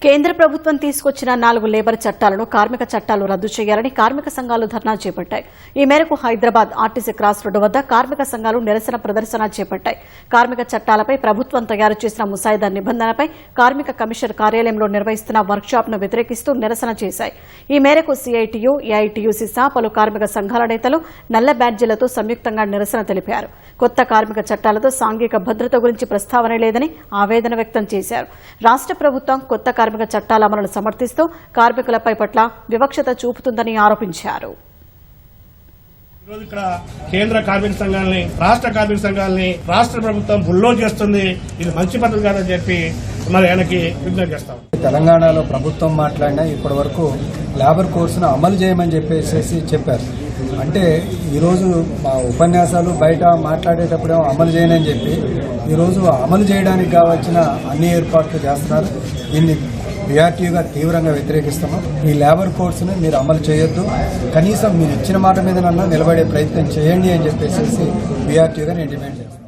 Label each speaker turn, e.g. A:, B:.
A: కేంద్ర ప్రభుత్వం తీసుకొచ్చిన 4 లేబర్ చట్టాలను కార్మిక చట్టాలు రద్దు చేయాలని కార్మిక సంఘాలు ధర్నా చేపట్టాయి. ఈ మేరకు హైదరాబాద్ ఆర్టీసీ క్రాస్ రోడ్డు వద్ద కార్మిక సంఘాలు నిరసన ప్రదర్శన చేపట్టాయి. కార్మిక చట్టాలపై ప్రభుత్వం తయారు చేసిన ముసాయిదా నిబంధనలపై కార్మిక కమిషనర్ కార్యాలయంలో నిర్వహిస్తున్న వర్క్ షాప్ ను వ్యతిరేకిస్తూ నిరసన చేశాయి. ఈ మేరకు సిఐటియు, ఏఐటియుసి సహా పలు కార్మిక సంఘాల నేతలు నల్ల బ్యాడ్జీలతో సంయుక్తంగా నిరసన తెలిపారు. కొత్త కార్మిక చట్టాలతో సాంఘిక భద్రత గురించి ప్రస్తావన లేదని ఆవేదన వ్యక్తం చేశారు. రాష్ట్ర ప్రభుత్వం కొత్త కార్మిక చట్టాల అమలును సమర్థిస్తూ కార్మికులపై పట్ల వివక్షత చూపుతుందని ఆరోపించారు.
B: ఇక్కడ కేంద్ర కార్మిక సంఘాలని, రాష్ట్ర కార్మిక సంఘాలని రాష్ట్ర ప్రభుత్వం బుల్లోజ్ చేస్తుంది. ఇది మంచి పద్ధతి కాదని చెప్పి మరి ఆయనకి విజ్ఞప్తి చేస్తాం.
C: తెలంగాణలో ప్రభుత్వం మాట్లాడినా ఇప్పటి వరకు లేబర్ కోర్సును అమలు చేయమని చెప్పేసి చెప్పారు. అంటే ఈరోజు మా ఉపన్యాసాలు బయట మాట్లాడేటప్పుడేమో అమలు చేయనని చెప్పి ఈరోజు అమలు చేయడానికి కావాల్సిన అన్ని ఏర్పాట్లు చేస్తున్నారు. దీన్ని బీఆర్టీయూగా తీవ్రంగా వ్యతిరేకిస్తున్నాం. ఈ లేబర్ కోడ్స్ను మీరు అమలు చేయొద్దు, కనీసం మీరు ఇచ్చిన మాట మీదనన్నా నిలబడే ప్రయత్నం చేయండి అని చెప్పేసి బీఆర్టీయూగా నేను డిమాండ్ చేస్తాను.